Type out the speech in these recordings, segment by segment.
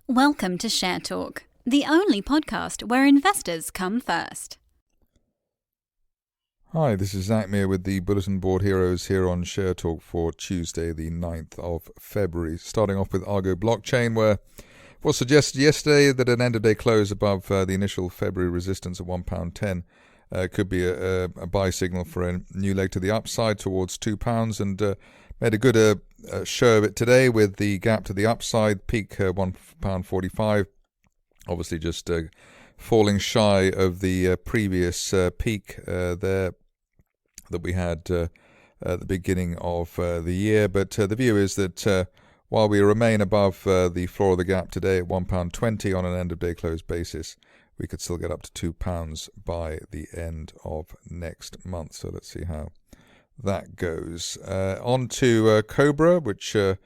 Welcome to Share Talk, the only podcast where investors come first. Hi, this is Zak Mir with the Bulletin Board Heroes here on Share Talk for Tuesday, the 9th of February. Starting off with Argo blockchain, where it was suggested yesterday that an end-of-day close above the initial February resistance at £1.10 could be a buy signal for a new leg to the upside towards £2, and made a good show of it today with the gap to the upside, peak £1.45, obviously just falling shy of the previous peak there that we had at the beginning of the year. But the view is that while we remain above the floor of the gap today at £1.20 on an end-of-day close basis, we could still get up to £2 by the end of next month. So let's see how that goes. On to Cobra, which has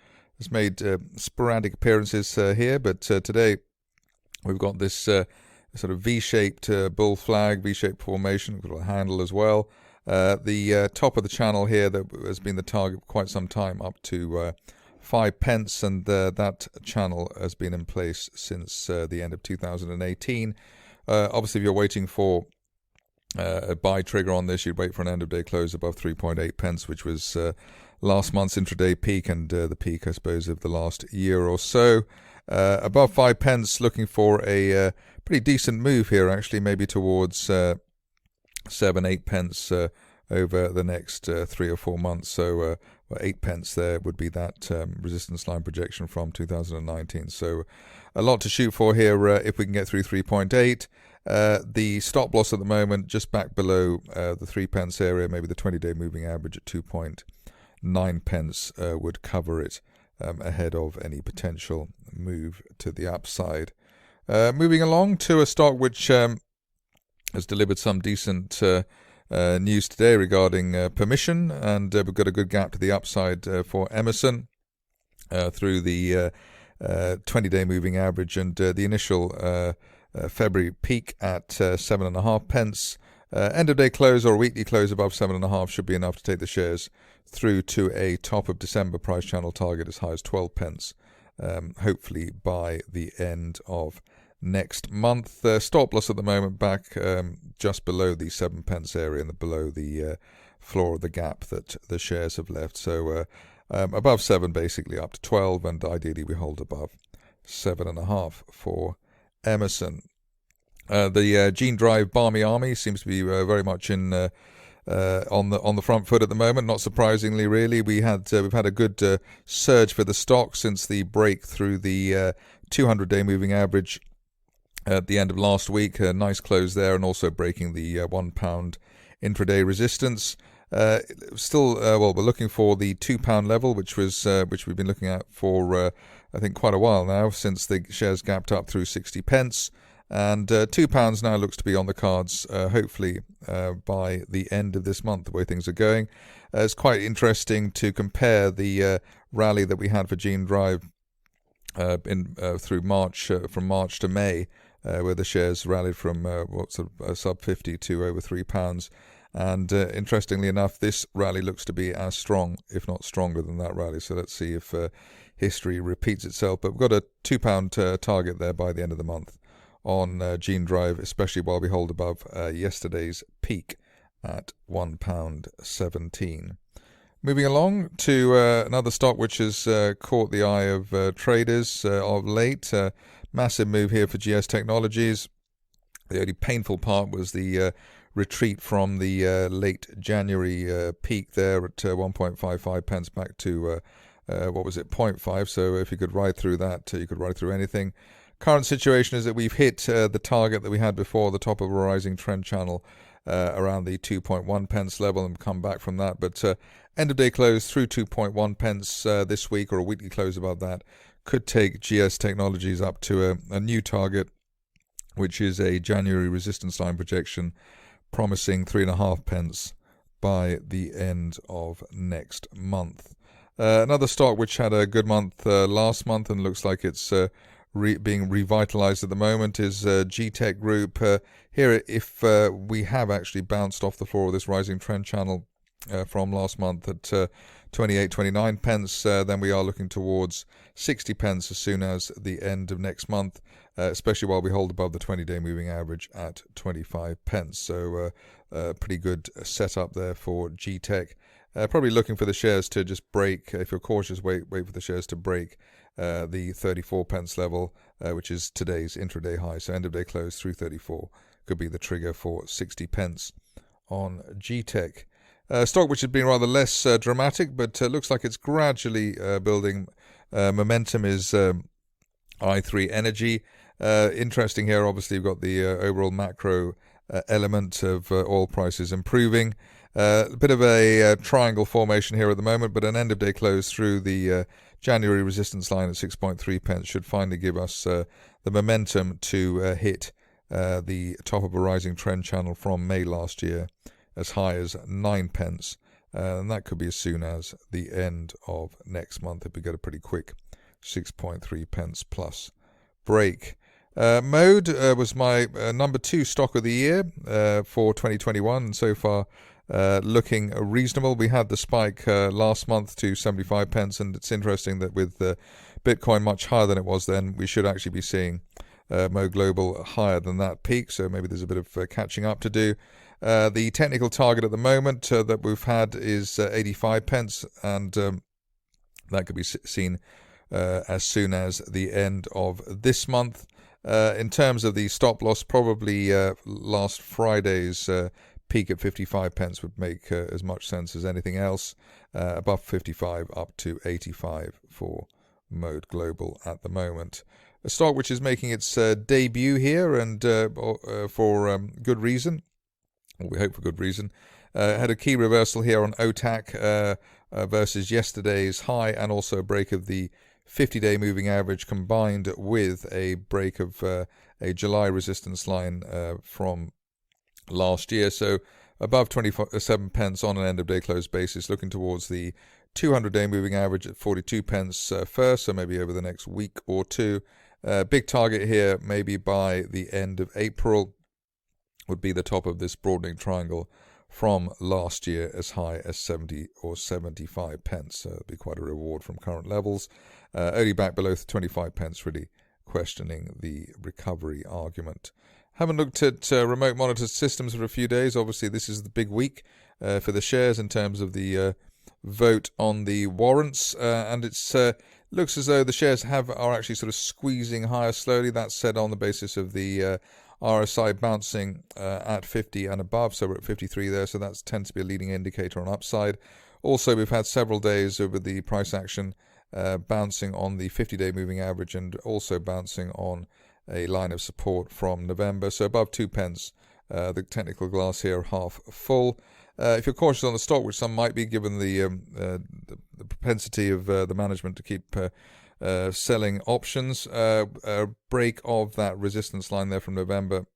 made sporadic appearances here, but today we've got this sort of V-shaped bull flag, V-shaped formation. We've got a handle as well. The top of the channel here that has been the target for quite some time, up to 5 pence, and that channel has been in place since the end of 2018. Obviously, if you're waiting for a buy trigger on this, you'd wait for an end-of-day close above 3.8 pence, which was last month's intraday peak and the peak, I suppose, of the last year or so. Above 5 pence, looking for a pretty decent move here, actually, maybe towards 7-8 pence over the next 3 or 4 months. So 8 pence there would be that resistance line projection from 2019. So a lot to shoot for here if we can get through 3.8. The stop loss at the moment just back below the 3 pence area, maybe the 20-day moving average at 2.9 pence would cover it ahead of any potential move to the upside. Moving along to a stock which has delivered some decent news today regarding permission, and we've got a good gap to the upside for Emerson through the 20-day moving average, and the initial February peak at 7.5 pence. End-of-day close or weekly close above 7.5 should be enough to take the shares through to a top of December price channel target as high as 12 pence, hopefully by the end of next month. Stop loss at the moment back just below the 7 pence area and below the floor of the gap that the shares have left. So above 7 basically up to 12, and ideally we hold above 7.5 for Emerson. The Genedrive Barmy Army seems to be very much in on the front foot at the moment. Not surprisingly, really, we've had a good surge for the stock since the break through the 200-day moving average at the end of last week. A nice close there, and also breaking the £1 intraday resistance. Still, we're looking for the £2 level, which we've been looking at for I think quite a while now, since the shares gapped up through 60 pence. And £2 now looks to be on the cards, hopefully by the end of this month, the way things are going. It's quite interesting to compare the rally that we had for Genedrive through March, from March to May, where the shares rallied from sub 50 to over £3. And interestingly enough, this rally looks to be as strong, if not stronger, than that rally. So let's see if history repeats itself. But we've got a £2 target there by the end of the month on Genedrive, especially while we hold above yesterday's peak at £1.17. Moving along to another stock which has caught the eye of traders of late. Massive move here for GS Technologies. The only painful part was the retreat from the late January peak there at 1.55 pence back to 0.5. So if you could ride through that, you could ride through anything. Current situation is that we've hit the target that we had before, the top of a rising trend channel around the 2.1 pence level, and come back from that. But end of day close through 2.1 pence this week, or a weekly close above that, could take GS Technologies up to a new target, which is a January resistance line projection promising 3.5 pence by the end of next month. Another stock which had a good month last month and looks like it's being revitalized at the moment is Gtech Group. Here, if we have actually bounced off the floor of this rising trend channel from last month at 28-29 pence. Then we are looking towards 60 pence as soon as the end of next month, especially while we hold above the 20-day moving average at 25 pence. So pretty good setup there for Gtech. Probably looking for the shares to just break. If you're cautious, wait for the shares to break the 34 pence level, which is today's intraday high. So end of day close through 34 could be the trigger for 60 pence on Gtech. Stock which has been rather less dramatic, but looks like it's gradually building momentum is i3 Energy. Interesting here, obviously, we've got the overall macro element of oil prices improving. A bit of a triangle formation here at the moment, but an end-of-day close through the January resistance line at 6.3 pence should finally give us the momentum to hit the top of a rising trend channel from May last year, as high as 9 pence, and that could be as soon as the end of next month if we get a pretty quick 6.3 pence plus break. Mode was my number 2 stock of the year for 2021, and so far looking reasonable. We had the spike last month to 75 pence, and it's interesting that with Bitcoin much higher than it was then, we should actually be seeing Mode Global higher than that peak, so maybe there's a bit of catching up to do. The technical target at the moment that we've had is 85 pence, and that could be seen as soon as the end of this month. In terms of the stop loss, probably last Friday's peak at 55 pence would make as much sense as anything else. Above 55 up to 85 for Mode Global at the moment. A stock which is making its debut here, and for good reason. We hope for good reason. Had a key reversal here on OTAC versus yesterday's high, and also a break of the 50-day moving average, combined with a break of a July resistance line from last year. So above 27 pence on an end-of-day close basis, looking towards the 200-day moving average at 42 pence first, so maybe over the next week or two. Big target here, maybe by the end of April, would be the top of this broadening triangle from last year, as high as 70 or 75 pence. So it'll be quite a reward from current levels. Only back below 25 pence, really questioning the recovery argument. Haven't looked at remote monitored systems for a few days. Obviously, this is the big week for the shares in terms of the vote on the warrants, and it's looks as though the shares are actually sort of squeezing higher slowly. That's said on the basis of the RSI bouncing at 50 and above, so we're at 53 there, so that tends to be a leading indicator on upside. Also, we've had several days over the price action bouncing on the 50-day moving average, and also bouncing on a line of support from November, so above 2 pence. The technical glass here half full. If you're cautious on the stock, which some might be, given the propensity of the management to keep selling options, a break of that resistance line there from November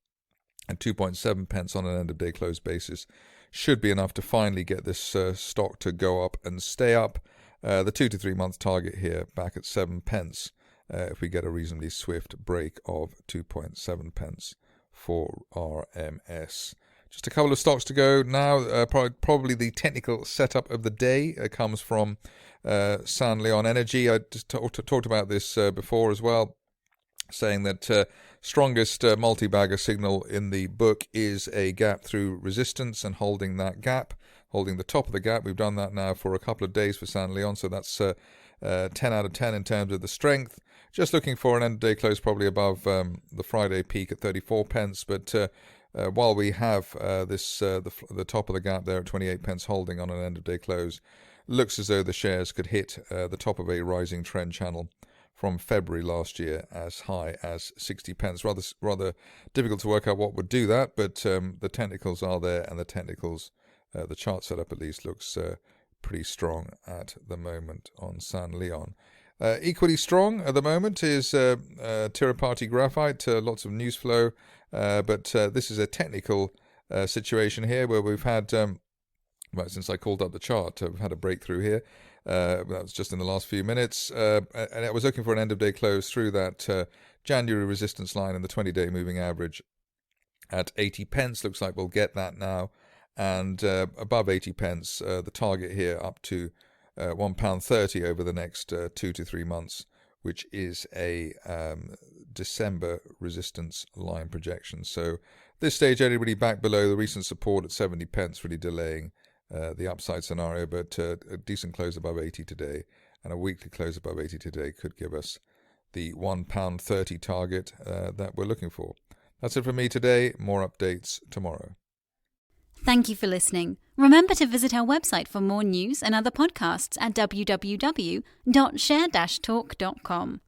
and 2.7 pence on an end-of-day close basis should be enough to finally get this stock to go up and stay up. The 2 to 3 month target here back at 7 pence if we get a reasonably swift break of 2.7 pence for RMS. Just a couple of stocks to go now. Probably the technical setup of the day comes from San Leon Energy. I just talked about this before as well, saying that strongest multi-bagger signal in the book is a gap through resistance, and holding that gap, holding the top of the gap. We've done that now for a couple of days for San Leon, so that's 10 out of 10 in terms of the strength. Just looking for an end-of-day close probably above the Friday peak at 34 pence, but while we have the top of the gap there at 28 pence holding on an end-of-day close, looks as though the shares could hit the top of a rising trend channel from February last year as high as 60 pence. Rather difficult to work out what would do that, but the technicals are there, and the technicals, the chart setup at least, looks pretty strong at the moment on San Leon. Equally strong at the moment is Tirupati Graphite. Lots of news flow, but this is a technical situation here where we've had, since I called up the chart, we've had a breakthrough here. That was just in the last few minutes, and I was looking for an end-of-day close through that January resistance line and the 20-day moving average at 80 pence. Looks like we'll get that now and above 80 pence, the target here up to £1.30 over the next 2 to 3 months, which is a December resistance line projection. So this stage, anybody back below the recent support at 70 pence, really delaying the upside scenario, but a decent close above 80 today and a weekly close above 80 today could give us the £1.30 target that we're looking for. That's it for me today. More updates tomorrow. Thank you for listening. Remember to visit our website for more news and other podcasts at www.share-talk.com.